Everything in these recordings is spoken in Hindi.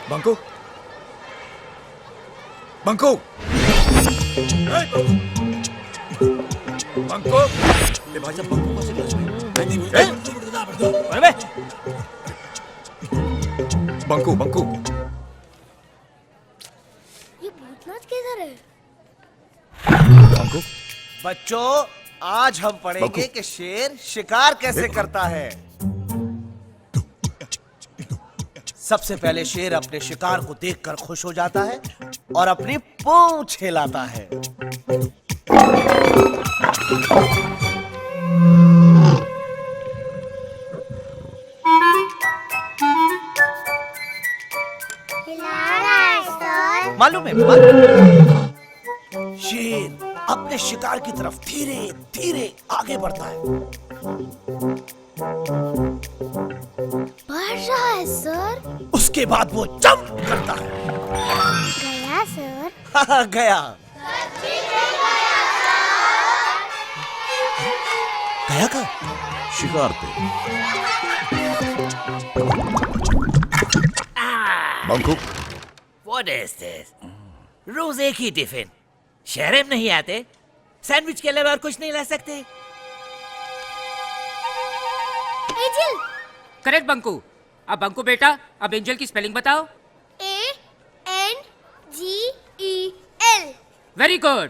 बंकू, बंकू, बंकू, ये भाई साहब बंकू कैसे बंकू बंकू ये भूतनाथ किधर है? बंकू, बच्चों, आज हम पढ़ेंगे कि शेर शिकार कैसे करता है। सबसे पहले शेर अपने शिकार को देखकर खुश हो जाता है और अपनी पूंछ हिलाता है। मालूम है शेर अपने शिकार की तरफ धीरे धीरे आगे बढ़ता है। बढ़ रहा है सर। उसके बाद वो जंप करता है। गया सर। हाँ, गया। गया का शिकार पे। Banku, What is this? रोज एक ही टिफिन। शहर में नहीं आते? सैंडविच के अलावा और कुछ नहीं ला सकते? एंजल। करेक्ट बंकू। अब बंकू बेटा, अब एंजल की स्पेलिंग बताओ। ANGEL। Very good.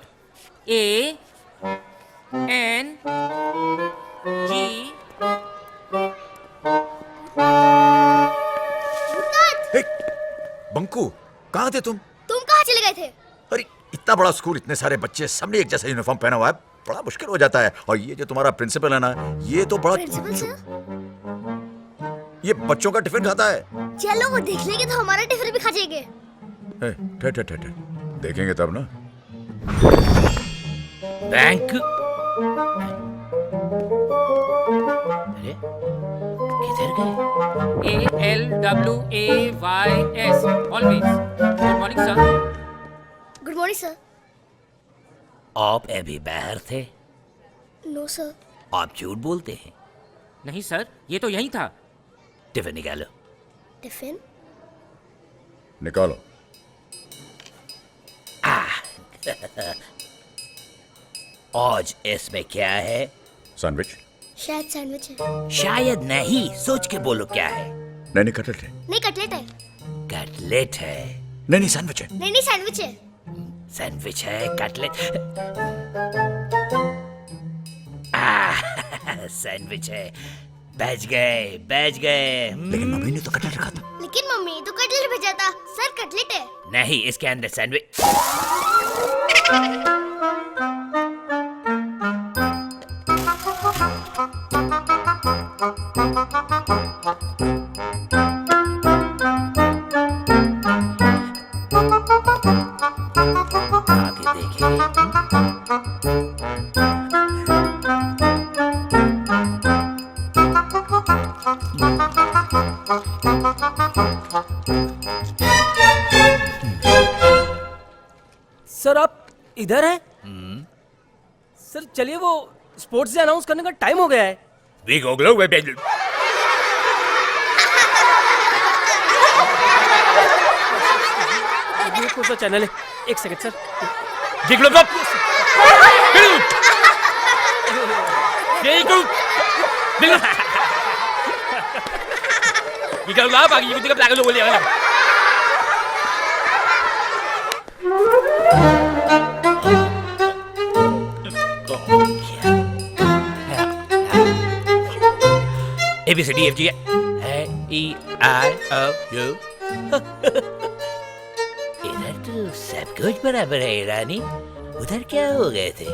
ANG। Banku, कहाँ थे तुम? तुम कहाँ चले गए थे? अरे इतना बड़ा स्कूल, इतने सारे बच्चे, सबने एक जैसा यूनिफॉर्म पहना हुआ है, बड़ा मुश्किल हो जाता है। और ये जो तुम्हारा प्रिंसिपल है ना, ये तो बड़ा प्रिंसिपल सर? ये बच्चों का टिफिन खाता है। चलो वो देख लेंगे तो हमारा टिफिन भी खा जाएंगे। ठहर ठहर ठहर, देखेंगे तब ना। बैंक। अरे किधर गए? ALWAYS always. Good morning sir. Good morning sir. आप अभी बाहर थे? No sir. आप झूठ बोलते हैं। नहीं सर, ये तो यही था। टिफिन निकालो। टिफिन? निकालो। आज इसमें क्या है? सैंडविच? शायद सैंडविच है। शायद नहीं, सोच के बोलो क्या है। नहीं कटलेट है। नहीं कटलेट है। कटलेट है। नहीं सैंडविच है। नहीं सैंडविच है। सैंडविच है, कटलेट। सैंडविच है। बच गए। लेकिन मम्मी ने तो कटलेट रखा था। लेकिन मम्मी तो कटलेट भेजा था। सर कटलेट है। नहीं, इसके अंदर सैंडविच। आगे देखेंगे। सर आप इधर हैं? सर चलिए, वो स्पोर्ट्स डे अनाउंस करने का टाइम हो गया है। ये कौन सा चैनल है? एक सेकंड सर। ABCDFG EIOU। इधर तो सब कुछ बराबर है रानी। उधर क्या हो गए थे?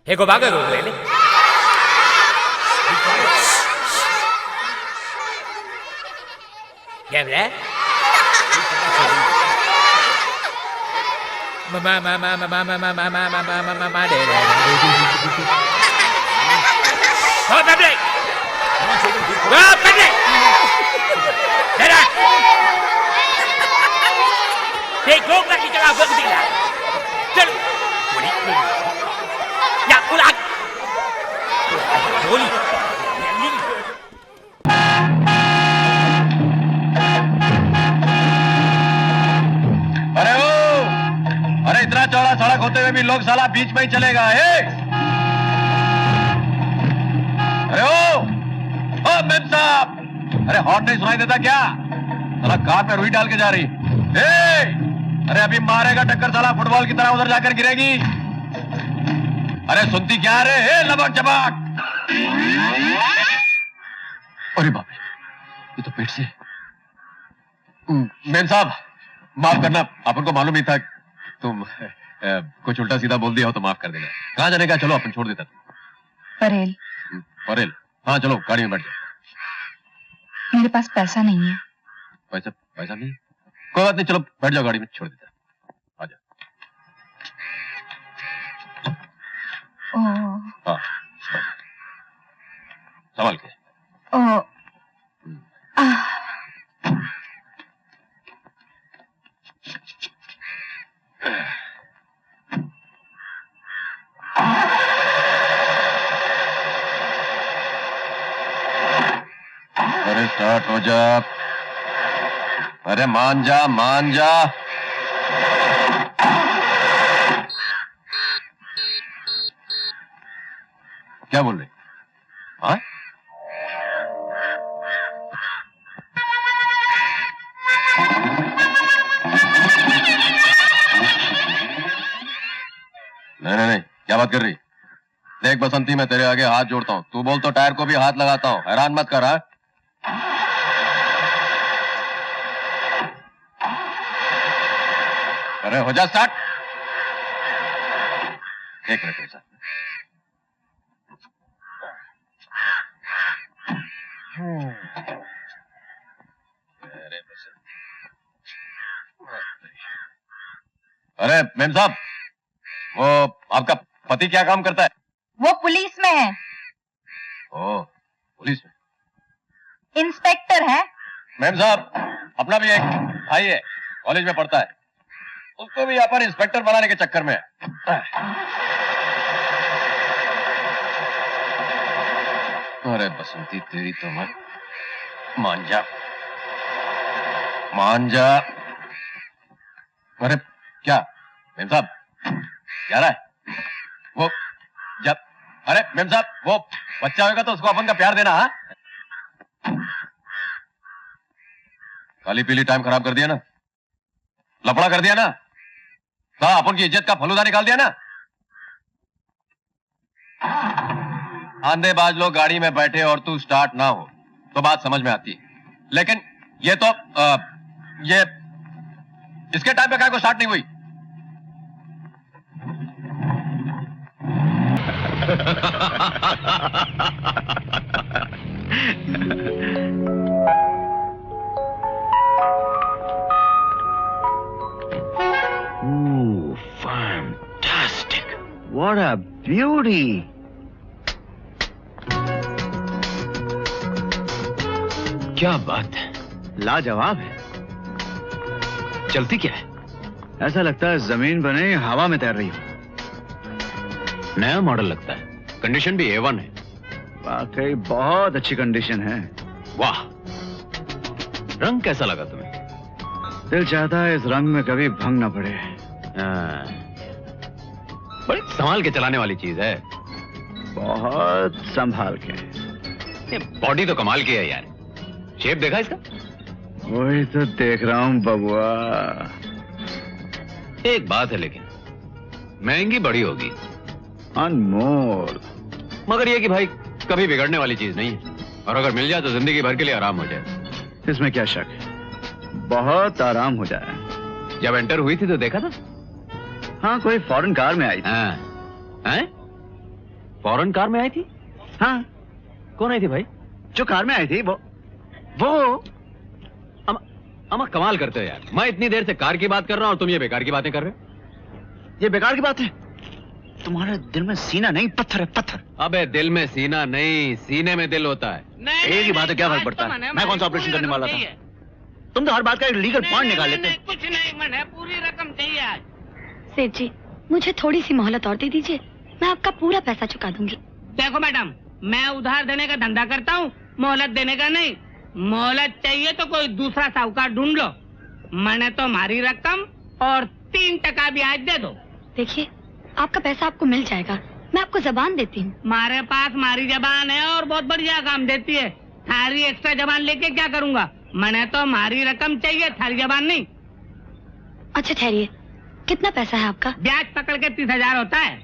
हे को भागा ले ले क्या बोला मा दे हो बेबे वो बेबे तेरा एक लोग लगी जगह वो दिखला चल या उलाट गोली अरे इतना चौड़ा सड़क होते हुए भी लोग साला बीच में ही चलेगा अरे ओ मेम साहब, अरे हॉर्न नहीं सुनाई देता क्या? साला कार में रुई डाल के जा रही। अरे अभी मारेगा टक्कर साला फुटबॉल की तरह उधर जाकर गिरेगी। अरे सुनती क्या रे? लबक जबक। अरे बाप रे, ये तो पेट से। मेम साहब माफ करना, अपन को मालूम ही था तुम कुछ उल्टा सीधा बोल दिया हो तो माफ कर देना। कहाँ जाने का? चलो अपन छोड़ देता। परेल। परेल? हाँ चलो गाड़ी में बैठ जाओ। मेरे पास पैसा नहीं है। पैसा नहीं? कोई बात नहीं, चलो बैठ जाओ गाड़ी में, छोड़ देता। आ जाओ। हाँ संभाल के। अरे स्टार्ट हो जा। अरे मान जा मान जा। क्या बोल रहे? हाँ नहीं, क्या बात कर रही? देख बसंती, मैं तेरे आगे हाथ जोड़ता हूँ, तू बोल तो टायर को भी हाथ लगाता हूँ। हैरान मत कर। हाँ अरे हो जा स्टार्ट। एक मिनट सर। अरे मेम साहब, वो आपका पति क्या काम करता है? वो पुलिस में है। ओ पुलिस में? इंस्पेक्टर है। मैम साहब, अपना भी एक भाई है, कॉलेज में पढ़ता है, उसको भी यहाँ पर इंस्पेक्टर बनाने के चक्कर में है। अरे बसंती तेरी तो मत मान जा मान जा। अरे क्या मैम साहब क्या रहा है वो? जब अरे मैम साहब, वो बच्चा होगा तो उसको अपन का प्यार देना। हाँ काली पीली टाइम खराब कर दिया ना, लफड़ा कर दिया ना, कहा अपन की इज्जत का फलूदा निकाल दिया ना। आंधेबाज लोग गाड़ी में बैठे और तू स्टार्ट ना हो तो बात समझ में आती है, लेकिन ये तो ये इसके टाइम पे काय को स्टार्ट नहीं हुई। Ooh, fantastic. What a beauty. क्या बात है, लाजवाब है। चलती क्या है? ऐसा लगता है जमीन बने हवा में तैर रही हो। नया मॉडल लगता है, कंडीशन भी A1 है। वाकई बहुत अच्छी कंडीशन है। वाह, रंग कैसा लगा तुम्हें? दिल चाहता है इस रंग में कभी भंग ना पड़े। बड़ी संभाल के चलाने वाली चीज है। बहुत संभाल के। बॉडी तो कमाल की है यार, शेप देखा इसका? वही तो देख रहा हूं बबुआ। एक बात है लेकिन, महंगी बड़ी होगी, अनमोल, मगर ये कि भाई कभी बिगड़ने वाली चीज नहीं है, और अगर मिल जाए तो जिंदगी भर के लिए आराम हो जाए। इसमें क्या शक है, बहुत आराम हो जाए। जब एंटर हुई थी तो देखा था? हाँ, कोई फॉरेन कार में आई थी। हाँ। फॉरेन कार में आई थी? हाँ, कौन आई थी भाई? जो कार में आई थी वो अमा कमाल करते हो यार। मैं इतनी देर से कार की बात कर रहा हूं और तुम ये बेकार की बातें कर रहे हो। ये बेकार की बात है। तुम्हारे दिल में सीना नहीं, पत्थर है, पत्थर। अबे दिल में सीना नहीं, सीने में दिल होता है। एक ही बात है, क्या फर्क पड़ता है? मैं कौन सा ऑपरेशन करने वाला था? तुम तो हर बात का एक लीगल पॉइंट निकाल लेते हो। कुछ नहीं, मैंने पूरी रकम चाहिए आज। सेठ जी, मुझे थोड़ी सी मोहलत और दे दीजिए, मैं आपका पूरा पैसा चुका दूंगी। देखो मैडम, मैं उधार देने का धंधा करता हूँ, मोहलत देने का नहीं। मोहलत चाहिए तो कोई दूसरा साहूकार ढूंढ लो। मैंने तो मारी रकम और 3% ब्याज दे दो। देखिए, आपका पैसा आपको मिल जाएगा, मैं आपको जबान देती हूँ। हमारे पास मारी जबान है और बहुत बढ़िया काम देती है। थारी एक्स्ट्रा जबान लेके क्या करूँगा? मैंने तो मारी रकम चाहिए, थारी जबान नहीं। अच्छा ठहरिए, कितना पैसा है आपका? ब्याज पकड़ के 30,000 होता है।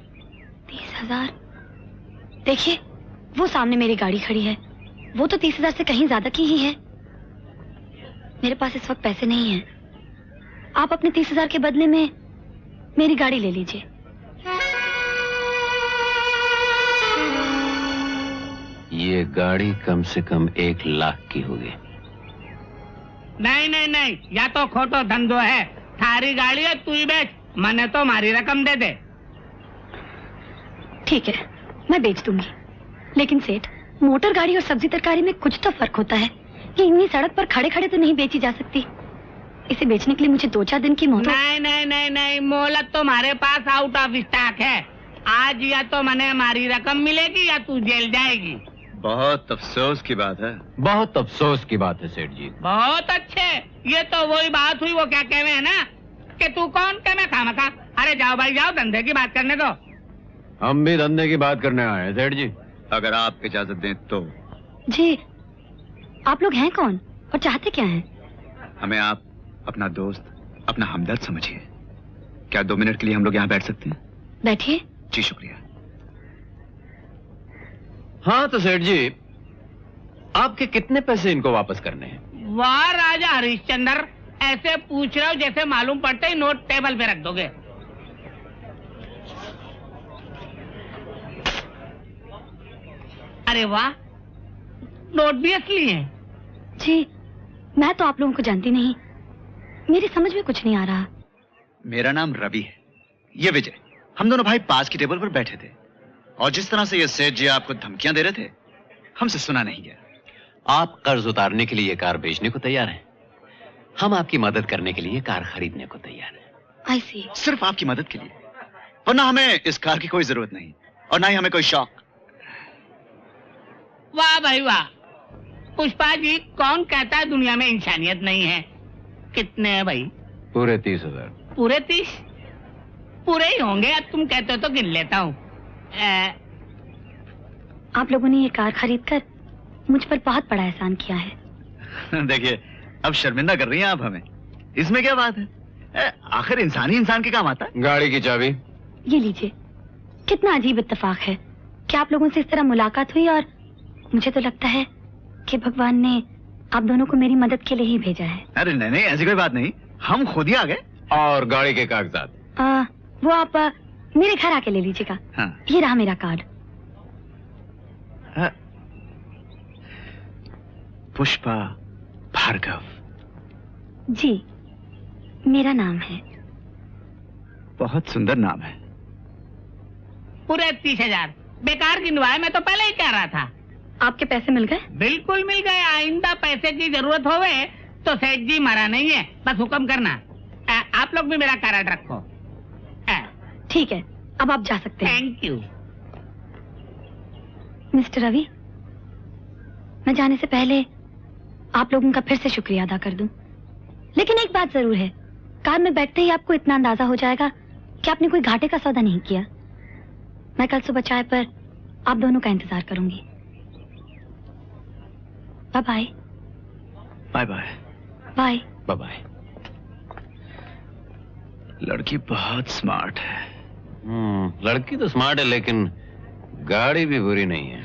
30,000? देखिए, वो सामने मेरी गाड़ी खड़ी है, वो तो 30,000 से कहीं ज्यादा की ही है। मेरे पास इस वक्त पैसे नहीं हैं। आप अपने 30,000 के बदले में मेरी गाड़ी ले लीजिए। ये गाड़ी कम से कम 1 लाख की होगी। नहीं नहीं नहीं, या तो खोटो धंधो है। थारी गाड़ी है, तू ही बेच, मैंने तो मारी रकम दे दे। ठीक है, मैं बेच दूंगी, लेकिन सेठ, मोटर गाड़ी और सब्जी तरकारी में कुछ तो फर्क होता है। ये इतनी सड़क पर खड़े खड़े तो नहीं बेची जा सकती। इसे बेचने के लिए मुझे 2-4 दिन की मोहलत। नहीं नहीं नहीं नहीं, मोहलत तो हमारे पास आउट ऑफ स्टॉक है। आज या तो मैंने मारी रकम मिलेगी या तू जेल जाएगी। बहुत अफसोस की बात है। बहुत अफसोस की बात है सेठ जी। बहुत अच्छे, ये तो वही बात हुई। वो क्या कहे हैं ना कि तू कौन के मैं खामखा। अरे जाओ भाई जाओ, धंधे की बात करने दो। हम भी धंधे की बात करने आए हैं सेठ जी। अगर आप इजाजत दें तो। जी, आप लोग हैं कौन और चाहते क्या हैं? हमें आप अपना दोस्त, अपना हमदर्द समझिए। क्या 2 मिनट के लिए हम लोग यहाँ बैठ सकते हैं? बैठिए। जी शुक्रिया। हाँ तो सेठ जी, आपके कितने पैसे इनको वापस करने हैं? वाह राजा हरिश्चंद्र, ऐसे पूछ रहे हो जैसे मालूम पड़ते ही नोट टेबल पे रख दोगे। अरे वाह, नोट भी असली हैं। जी, मैं तो आप लोगों को जानती नहीं, मेरी समझ में कुछ नहीं आ रहा। मेरा नाम रवि है, ये विजय। हम दोनों भाई पास की टेबल पर बैठे थे और जिस तरह से ये सेठ जी आपको धमकियां दे रहे थे, हमसे सुना नहीं गया। आप कर्ज उतारने के लिए कार बेचने को तैयार हैं, हम आपकी मदद करने के लिए कार खरीदने को तैयार हैं। आई सी। सिर्फ आपकी मदद के लिए, वरना हमें इस कार की कोई जरूरत नहीं और ना ही हमें कोई शौक। वाह भाई वाह, पुष्पा जी, कौन कहता है दुनिया में इंसानियत नहीं है? कितने हैं भाई? पूरे 30,000। पूरे 30? पूरे ही होंगे, अब तुम कहते हो तो गिन लेता हूँ। आप लोगों ने ये कार खरीद कर मुझ पर बहुत बड़ा एहसान किया है। देखिए, अब शर्मिंदा कर रही हैं आप हमें, इसमें क्या बात है? आखिर इंसान ही इंसान के काम आता है। गाड़ी की चाबी ये लीजिए। कितना अजीब इत्तेफाक है कि आप लोगों से इस तरह मुलाकात हुई और मुझे तो लगता है कि भगवान ने आप दोनों को मेरी मदद के लिए ही भेजा है। अरे नहीं नहीं, ऐसी कोई बात नहीं, हम खुद ही आ गए। और गाड़ी के कागजात वो आप मेरे घर आके ले लीजिएगा। हाँ। ये रहा मेरा कार्ड। पुष्पा भार्गव। जी, मेरा नाम है। बहुत सुंदर नाम है। पूरे 30,000 बेकार गिनवाए, मैं तो पहले ही कह रहा था। आपके पैसे मिल गए? बिल्कुल मिल गए। आइंदा पैसे की जरूरत होवे तो सेठ जी मरा नहीं है, बस हुक्म करना। आप लोग भी मेरा कार्ड रखो। ठीक है, अब आप जा सकते हैं। Thank you. मिस्टर रवि, मैं जाने से पहले आप लोगों का फिर से शुक्रिया अदा कर दूं। लेकिन एक बात जरूर है, कार में बैठते ही आपको इतना अंदाजा हो जाएगा कि आपने कोई घाटे का सौदा नहीं किया। मैं कल सुबह चाय पर आप दोनों का इंतजार करूंगी। Bye bye. Bye bye. Bye bye bye. लड़की बहुत स्मार्ट है। लड़की तो स्मार्ट है, लेकिन गाड़ी भी बुरी नहीं है।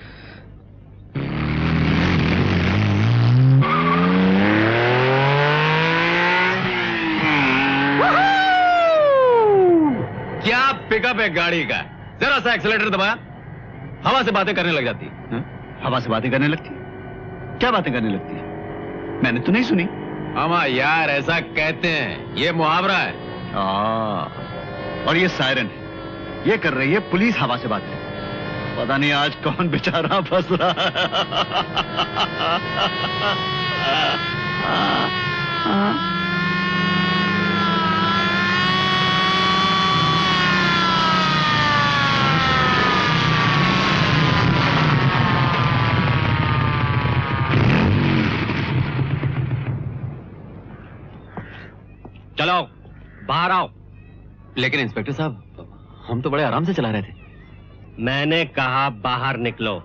क्या पिकअप है गाड़ी का, जरा सा एक्सीलेटर दबा। हवा से बातें करने लग जाती। हाँ? हवा से बातें करने लगती? क्या बातें करने लगती? मैंने तो नहीं सुनी। मामा यार ऐसा कहते हैं, ये मुहावरा है। और ये सायरन है, ये कर रही है पुलिस हवा से बातें। पता नहीं आज कौन बेचारा फंस रहा है। चलो बाहर आओ। लेकिन इंस्पेक्टर साहब, हम तो बड़े आराम से चला रहे थे। मैंने कहा बाहर निकलो।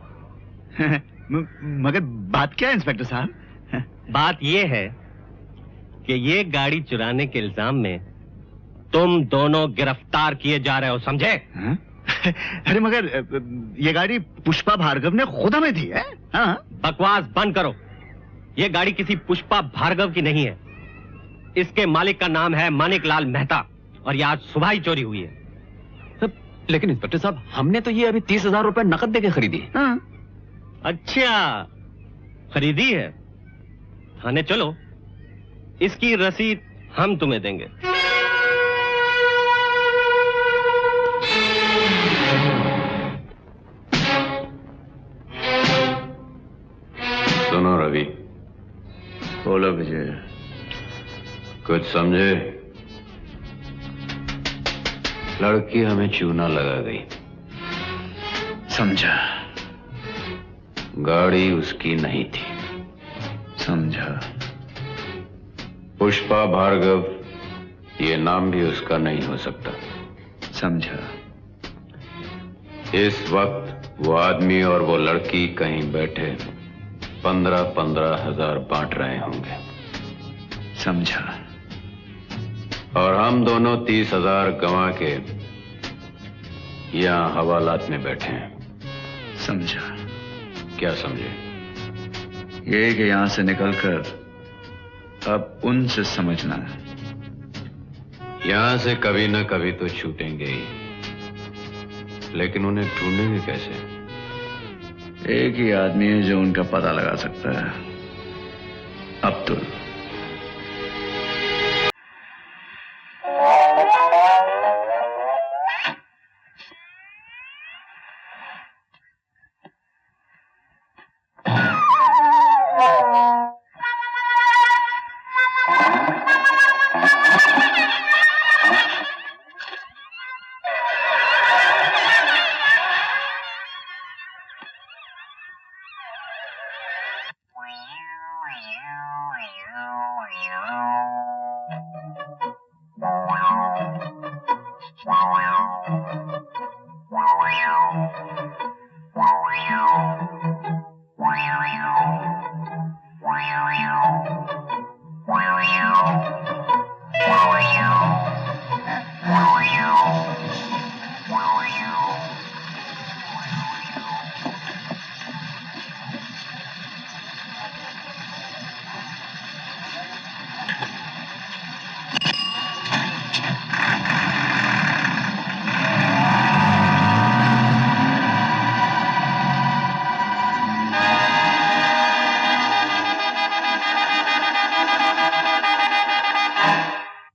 मगर बात क्या है इंस्पेक्टर साहब? बात ये है कि ये गाड़ी चुराने के इल्जाम में तुम दोनों गिरफ्तार किए जा रहे हो, समझे? अरे मगर ये गाड़ी पुष्पा भार्गव ने खुद हमें दी है। हाँ? बकवास बंद करो। ये गाड़ी किसी पुष्पा भार्गव की नहीं है। इसके मालिक का नाम है मानिक लाल मेहता और ये आज सुबह ही चोरी हुई है। लेकिन इंस्पेक्टर साहब, हमने तो ये अभी 30,000 रुपए नकद देके खरीदी। हाँ? अच्छा, खरीदी है। थाने चलो, इसकी रसीद हम तुम्हें देंगे। सुनो रवि। बोलो विजय। कुछ समझे? लड़की हमें चूना लगा गई। समझा। गाड़ी उसकी नहीं थी। समझा। पुष्पा भार्गव, ये नाम भी उसका नहीं हो सकता। समझा। इस वक्त वो आदमी और वो लड़की कहीं बैठे 15-15 हजार बांट रहे होंगे। समझा। और हम दोनों 30,000 गंवा के यहां हवालात में बैठे हैं। समझा। क्या समझे? ये कि यहां से निकलकर अब उनसे समझना है। यहां से कभी न कभी तो छूटेंगे ही, लेकिन उन्हें ढूंढेंगे कैसे? एक ही आदमी है जो उनका पता लगा सकता है, अब्दुल।